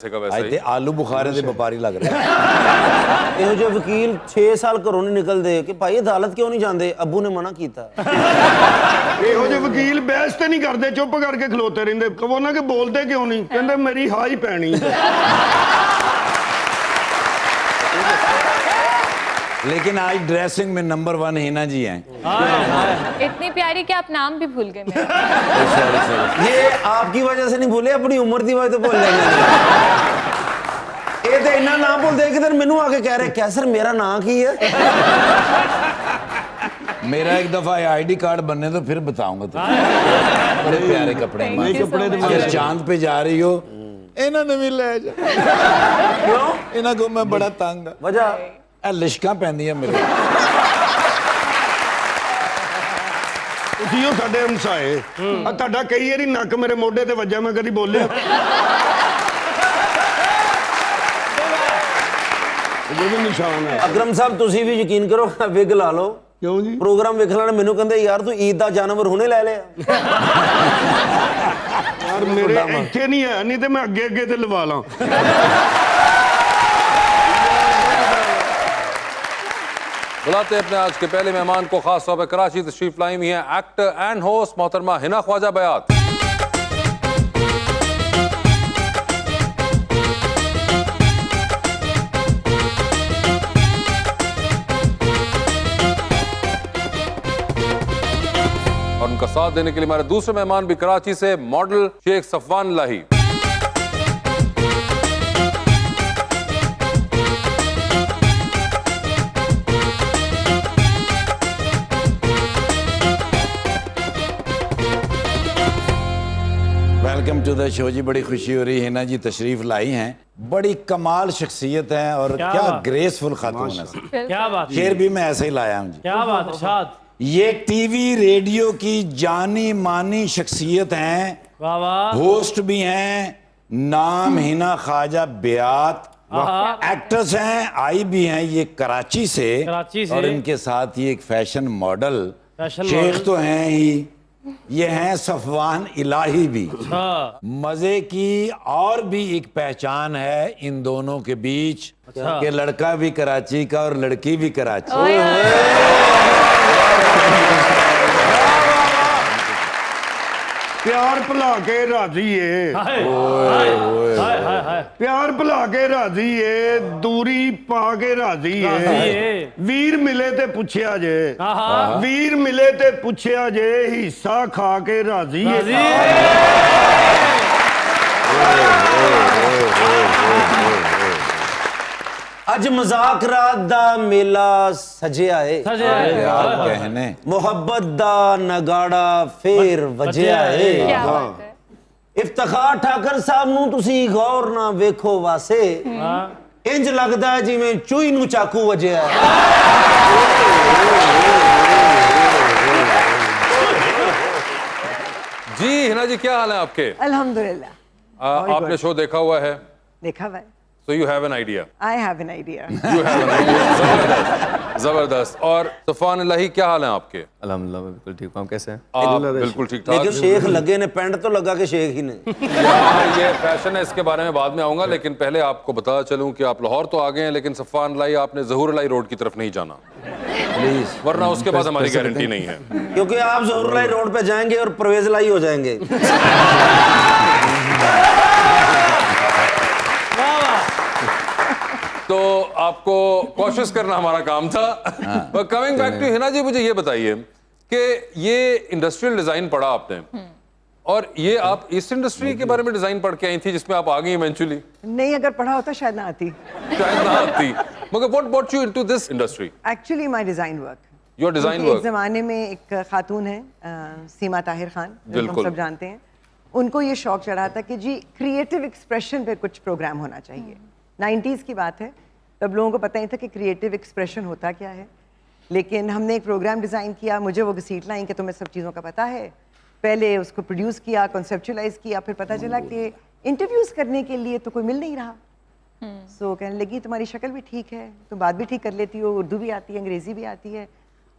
ਅੱਜ ਤੇ ਆਲੂ ਬੁਖਾਰੇ ਦੇ ਵਪਾਰੀ ਲੱਗ ਰਹੇ ਇਹੋ ਜਿਹੇ ਵਕੀਲ 6 ਸਾਲ ਘਰੋਂ ਨਹੀਂ ਨਿਕਲਦੇ ਕਿ ਭਾਈ ਅਦਾਲਤ ਕਿਉਂ ਨਹੀਂ ਜਾਂਦੇ, ਅੱਬੂ ਨੇ ਮਨਾ ਕੀਤਾ। ਇਹੋ ਜਿਹੇ ਵਕੀਲ ਬਹਿਸ ਤੇ ਨਹੀਂ ਕਰਦੇ, ਚੁੱਪ ਕਰਕੇ ਖਲੋਤੇ ਰਹਿੰਦੇ। ਕਹੋ ਨਾ ਕਿ ਬੋਲਦੇ ਕਿਉਂ ਨਹੀਂ, ਕਹਿੰਦੇ ਮੇਰੀ ਹਾਈ ਪੈਣੀ। लेकिन आज ड्रेसिंग में नंबर 1 हिना जी हैं। इतनी प्यारी कि आप नाम भी भूल गए मेरा। ये आपकी वजह से नहीं भूले, अपनी उम्र की वजह तो भूल जाएंगे। ये तो इन्ना नाम भूलते कि मैनू आके कह रहे क्या सर मेरा नाम की है। मेरा एक दफा आईडी कार्ड बनने तो फिर बताऊंगा तुम्हें। बड़े प्यारे कपड़े, अगर चांद पे जा रही हो इन्होंने भी ले जा। क्यों? इन्हों को मैं बड़ा तंग। वजह लिशका पैंदियां मेरे। ਤੁਸੀਂ ਉਹ ਸਾਡੇ ਹਮਸਾਏ ਆ, ਤੁਹਾਡਾ ਕਈ ਵਾਰੀ ਨੱਕ ਮੇਰੇ ਮੋਢੇ ਤੇ ਵੱਜਾ, ਮੈਂ ਕਦੀ ਬੋਲਿਆ ਇਹ ਵੀ ਨਿਸ਼ਾਨ ਹੈ। ਅਕਰਮ ਸਾਹਿਬ ਤੁਸੀਂ ਵੀ ਯਕੀਨ ਕਰੋ, ਵਿਗ ਲਾ ਲਓ। ਕਿਉਂ ਜੀ? ਪ੍ਰੋਗਰਾਮ ਵੇਖਣ ਵਾਲੇ ਮੈਨੂੰ ਕਹਿੰਦੇ ਯਾਰ ਤੂੰ ਈਦ ਦਾ ਜਾਨਵਰ ਹੁਣੇ ਲੈ ਲਿਆ। ਯਾਰ ਮੇਰੇ ਇੱਥੇ ਨਹੀਂ ਹੈ, ਨਹੀਂ ਤੇ ਮੈਂ ਅੱਗੇ ਅੱਗੇ ਤੇ ਲਵਾ ਲਾਂ। बुलाते हैं अपने आज के पहले मेहमान को, खास तौर पर कराची तशरीफ लाई हुई हैं एक्टर एंड होस्ट मोहतरमा हिना ख्वाजा बयात। और उनका साथ देने के लिए हमारे दूसरे मेहमान भी कराची से मॉडल शेख सफवान लाही। वेलकम टू द शो जी। बड़ी खुशी हो रही है हिना जी तशरीफ लाई हैं। बड़ी कमाल शख्सियत है और क्या ग्रेसफुल खातून है। क्या बात, शेर भी मैं ऐसे ही लाया हूँ जी। क्या बात इरशाद। ये टीवी रेडियो की जानी मानी शख्सियत हैं, वाह वाह। होस्ट भी हैं, नाम हिना ख्वाजा बयात, एक्ट्रेस हैं, आई भी हैं ये कराची से, और इनके साथ ये एक फैशन मॉडल शेख तो हैं ही, ये हैं सफवान इलाही भी। मजे की और भी एक पहचान है इन दोनों के बीच कि लड़का भी कराची का और लड़की भी कराची। प्यार भुला के राजी है, प्यार भुला के राजी है, दूरी पा के राजी है। वीर मिले ते पुछया जे, वीर मिले ते पुछया जे, हिस्सा खा के राजी है। अज मजाक रात दा मेला सजिया है, कहने मोहब्बत दा नगाड़ा फेर वजिया है। क्या बात है। इफ्तिखार ठाकर साहब नूं तुसी गौर ना वेखो वासे, इंज लगदा है जिवें चूई नूं चाकू वजिया है। जी हिना जी, क्या हाल है आपके? अल्हम्दुलिल्लाह। आपने शो देखा हुआ है, देखा हुआ है। so you have an idea. I have an idea. You have an idea. जबरदस्त। और सफवान इलाही, क्या हाल है आपके? अल्हम्दुलिल्लाह मैं बिल्कुल ठीक हूँ। आप कैसे हैं? आप बिल्कुल ठीक ठाक। लेकिन शेख लगे ने, पेंट तो लगा के शेख ही ने। ये फैशन है, इसके बारे में बाद में आऊंगा, लेकिन पहले आपको बता चलूं कि आप लाहौर तो आ गए हैं, लेकिन सफवान इलाही आपने ज़हूर इलाही रोड की तरफ नहीं जाना प्लीज, वरना उसके बाद हमारी गारंटी नहीं है। क्योंकि आप ज़हूर लाई रोड पे जाएंगे और परवेज लाई हो जाएंगे। तो आपको कोशिश करना हमारा काम था। कमिंग बैक टू हिना जी, मुझे ये बताइए कि ये इंडस्ट्रियल डिजाइन पढ़ा आपने, और ये आप इस इंडस्ट्री के बारे में डिजाइन पढ़ के आई थी जिसमें आप आ गई इवेंचुअली? नहीं, अगर पढ़ा होता शायद ना आती। शायद ना आती, मगर what brought you into this industry? Actually my design work. Your design एक वर्क। जमाने में एक खातून है, सीमा ताहिर खान, जो हम बिल्कुल। सब जानते हैं। उनको ये शौक चढ़ा था कि जी क्रिएटिव एक्सप्रेशन पे कुछ प्रोग्राम होना चाहिए। 90s की बात है, तब लोगों को पता नहीं था कि क्रिएटिव एक्सप्रेशन होता क्या है। लेकिन हमने एक प्रोग्राम डिज़ाइन किया, मुझे वो घसीट लाई कि तुम्हें सब चीज़ों का पता है। पहले उसको प्रोड्यूस किया, कॉन्सेप्चुलाइज किया, फिर पता चला कि इंटरव्यूज़ करने के लिए तो कोई मिल नहीं रहा। सो कहने लगी तुम्हारी शक्ल भी ठीक है, तुम बात भी ठीक कर लेती हो, उर्दू भी आती है, अंग्रेज़ी भी आती है,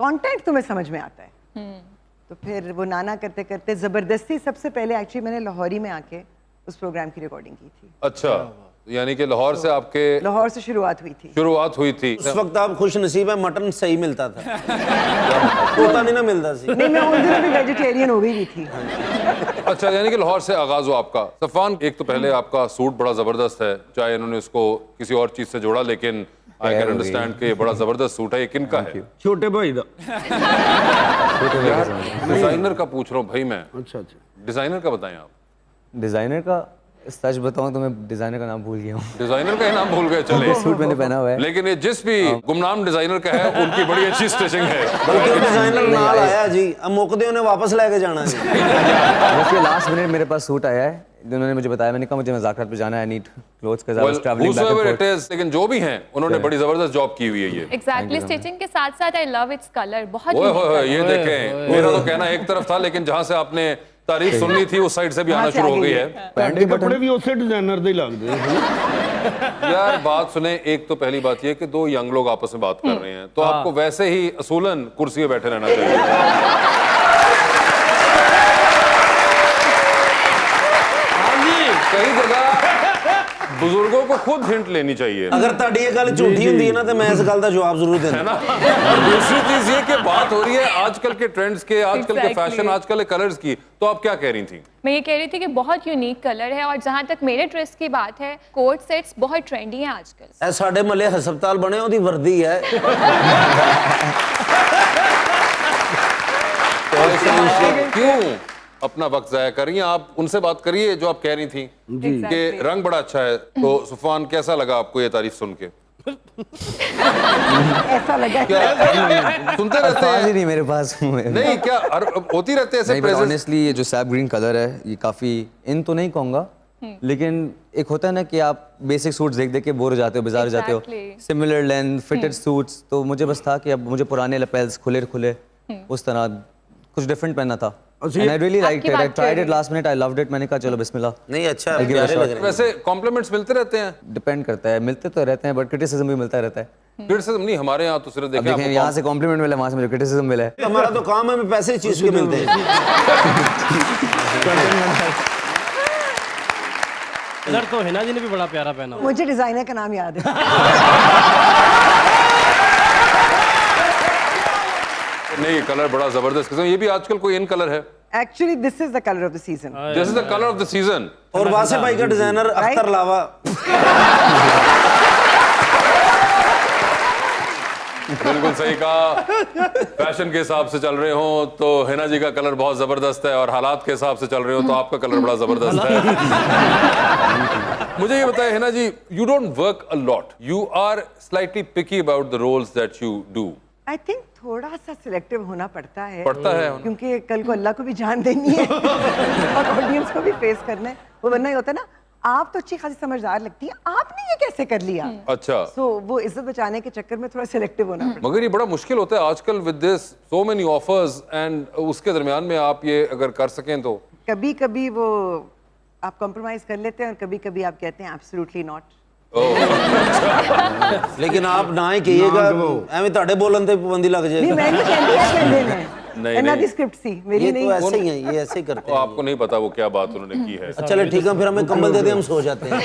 कंटेंट तुम्हें समझ में आता है। तो फिर वो नाना करते करते ज़बरदस्ती, सबसे पहले एक्चुअली मैंने लाहौरी में आके उस प्रोग्राम की रिकॉर्डिंग की थी। अच्छा। यानी कि लाहौर से आपके लाहौर से शुरुआत हुई थी। उस वक्त आप खुश नसीब है, मटन सही मिलता था। तोता नहीं ना मिलता सी। नहीं, मैं उस दिन भी वेजिटेरियन हो गई भी थी। अच्छा, यानी कि लाहौर से आगाज हुआ आपका। सफान, एक तो पहले आपका सूट बड़ा जबरदस्त है, चाहे इन्होंने उसको किसी और चीज से जोड़ा, लेकिन आई कैन अंडरस्टैंड कि बड़ा जबरदस्त सूट है। ये किनका है? छोटे भाई दा। डिजाइनर का पूछ रहा हूँ भाई मैं। अच्छा। डिजाइनर का बताएं आप। डिज़ाइनर का सच बताऊं तो मैं डिज़ाइनर का नाम भूल गया हूँ। डिजाइनर का ही नाम भूल गए, चले। सूट मैंने पहना हुआ है। लेकिन ये जिस भी गुमनाम डिजाइनर का है, उनकी बड़ी अच्छी स्टिचिंग है। बल्कि वो डिजाइनर नाल आया जी, अब मुकदे उन्हें वापस लेके जाना जी। बस ये लास्ट मिनट मेरे पास सूट आया है, उन्होंने मुझे बताया, मैंने कहा मुझे मज़ाकरात पे जाना है, I need clothes cuz I was traveling back and whosoever forth। it is, लेकिन जो भी हैं, उन्होंने बड़ी जबरदस्त जॉब की हुई है ये। एग्जैक्टली, स्टिचिंग के साथ साथ आई लव इट्स कलर, बहुत ओए unique होए, colour। ये देखें, मेरा तो कहना एक तरफ था, लेकिन जहां से आपने तारीफ सुननी थी उस साइड से भी आना शुरू हो गई है। पैंट के कपड़े भी उसे डिजाइनर दे लगदे हैं। यार बात सुने, एक तो पहली बात ये कि दो यंग लोग आपस में बात कर रहे हैं, तो आपको वैसे ही असूलन कुर्सी पे बैठे रहना चाहिए। कई जगह बुजुर्गों को खुद हिंट लेनी चाहिए। अगर ताड़ी ये गल झूठी हुंदी है ना, तो मैं इस गल का जवाब जरूर देना। है ना? और दूसरी चीज ये कि बात हो रही है आजकल के ट्रेंड्स के, आजकल के Exactly। फैशन, आजकल के कलर्स की, तो आप क्या कह रही थी? मैं ये कह रही थी कि बहुत यूनिक कलर है, और जहाँ तक मेरे ड्रेस की बात है, कोट सेट्स बहुत ट्रेंडी हैं आजकल। ए साडे मले हस्पताल बने, ओदी वर्दी है। क्यों अपना वक्त जाया कर रही हैं आप? उनसे बात करिए जो आप कह रही थी कि रंग बड़ा अच्छा है। तो सुफान, कैसा लगा आपको ये तारीफ सुन के? ऐसा लगा क्या सुनते रहते अल्फाज ही हैं? नहीं मेरे पास। नहीं, क्या होती रहते हैं ऐसे नहीं, बट प्रेजेंस? ऑनेस्टली ये जो सैप ग्रीन कलर है, ये काफ़ी इन तो नहीं कहूँगा, लेकिन एक होता है ना कि आप बेसिक सूट्स देख देख के बोर हो जाते हो, बाजार जाते हो, Exactly। Similar length fitted suits, तो मुझे बस था कि अब मुझे पुराने लपेल्स खुले खुले उस तरह कुछ डिफरेंट पहनना था। And I really liked आपकी it. I बात tried कर it last minute. I loved it. मैंने कहा चलो बिस्मिल्लाह। नहीं अच्छा, I'll give it a प्यारे shot। लग रहे हैं। वैसे कॉम्प्लीमेंट्स मिलते रहते हैं? डिपेंड करता है, मिलते तो रहते हैं बट क्रिटिसिज्म भी मिलता रहता है। क्रिटिसिज्म नहीं, हमारे यहाँ तो सिर्फ अब देखें देखें, आपको यहाँ से कॉम्प्लीमेंट मिला, वहाँ से मुझे क्रिटिसिज्म मिला है। हमारा तो काम है, हमें पैसे इस चीज के मिलते हैं। कलर तो हिना जी ने भी बड़ा प्यारा पहना हुआ। मुझे डिजाइनर का नाम याद है। नहीं, कलर बड़ा जबरदस्त किस्म। ये भी आजकल कोई इन कलर है? Actually this is the colour of the season. This is the colour of the season. और वासे भाई का डिजाइनर अख्तर लावा। बिल्कुल सही कहा। फैशन के हिसाब से चल रहे हो तो हिना जी का कलर बहुत जबरदस्त है, और हालात के हिसाब से चल रहे हो तो आपका कलर बड़ा जबरदस्त है। मुझे ये बताएं Hina ji, you don't work a lot, you are slightly picky about the roles that you do. I think थोड़ा सा सिलेक्टिव होना पड़ता है, क्योंकि कल को अल्लाह को भी जान देनी है और ऑडियंस को भी फेस करना है। वो वरना ही होता है ना, आप तो अच्छी खासी समझदार लगती है, आपने ये कैसे कर लिया? अच्छा। सो वो इज्जत बचाने के चक्कर में थोड़ा सिलेक्टिव होना पड़ता है। मगर ये बड़ा मुश्किल होता है आजकल with this so many offers, and उसके दरमियान में आप ये अगर कर सकें तो। कभी कभी वो आप कॉम्प्रोमाइज कर लेते हैं और कभी कभी आप कहते हैं एब्सोल्युटली नॉट। लेकिन आप ना ही कहिएगा, एवं ਤੁਹਾਡੇ बोलन ਤੇ पाबंदी लग नहीं, जाएगी। मैं नहीं कहती है कहने ने। नहीं, इन्हों नहीं। दी स्क्रिप्ट सी, मेरी ये नहीं। तो ऐसे ही है, ये ऐसे ही करते तो हैं। आपको नहीं पता वो क्या बात उन्होंने की है। चलो ठीक है, फिर हमें कंबल दे दे, हम सो जाते हैं।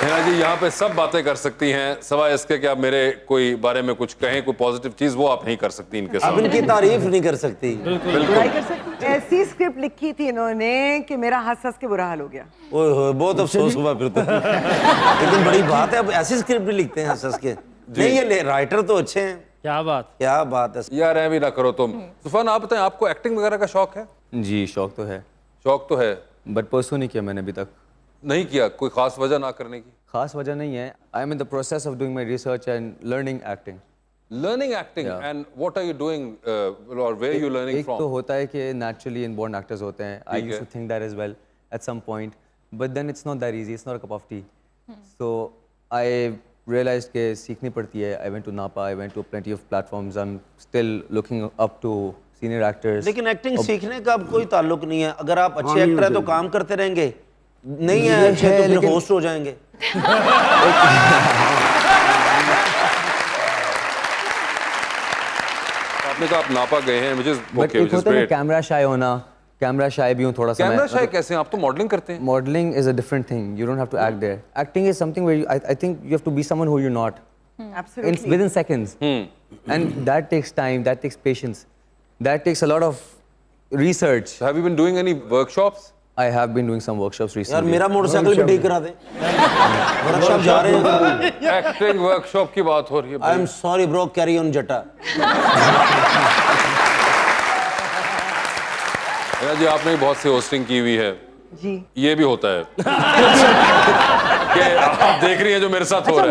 हिना जी यहाँ पे सब बातें कर सकती हैं, सिवाय इसके कि आप मेरे कोई बारे में कुछ कहें, कोई पॉजिटिव चीज, वो आप नहीं कर सकती इनके अब सामने। इनकी तारीफ नहीं कर सकती। बुराई कर सकती। ऐसी स्क्रिप्ट लिखी थी इन्होंने कि मेरा हंस हंस के बुरा हाल हो गया। ओए होए, बहुत अफसोस हुआ फिर तो। लेकिन बड़ी बात है, अब ऐसी स्क्रिप्ट भी लिखते हैं हंस हंस के। नहीं, ये राइटर तो अच्छे हैं। क्या बात। क्या बात है यार ऐ भी ना करो तुम। सुफान, आप बताएं, आपको एक्टिंग वगैरह का शौक है? जी शौक तो है, शौक तो है, बट परसू नहीं किया मैंने अभी तक। नहीं किया? कोई खास वजह ना करने की? खास वजह नहीं है, I am in the process of doing my research and learning acting. Learning acting, and what are you doing और वेयर यू लर्निंग एक तो फ्रॉम? होता है कि नेचुरली इनबॉर्न एक्टर्स होते हैं, I used to think that as well at some point, but then it's not that easy, it's not a cup of tea. So I realized कि सीखनी पड़ती है। I went to Napa, I went to plenty of platforms. I'm still looking up to senior actors. लेकिन acting सीखने का अब कोई ताल्लुक नहीं है। अगर आप अच्छे एक्टर हैं तो काम करते रहेंगे, नहीं है अच्छे तो फिर होस्ट हो जाएंगे। आपने कहा आप नापा गए हैं, which is But okay, एक which is होता है ना great. कैमरा शाय होना, कैमरा शाय भी हूँ थोड़ा सा कैमरा शाय कैसे? आप तो मॉडलिंग करते हैं। Modeling is a different thing. You don't have to act there. Acting is something where I think you have to be someone who you're not. Absolutely. Within seconds. And that takes time, that takes patience. That takes a lot of research. Have you been doing any workshops? I have been doing some workshops यार recently. मेरा motorcycle भी ठीक करा दे। Workshop जा रहे हैं। Acting workshop की बात हो रही है I am sorry bro, carry on जटा। हिना जी, आपने भी बहुत सी होस्टिंग की हुई है, जी ये भी होता है कि आप देख रही हैं जो मेरे साथ हो रहा है।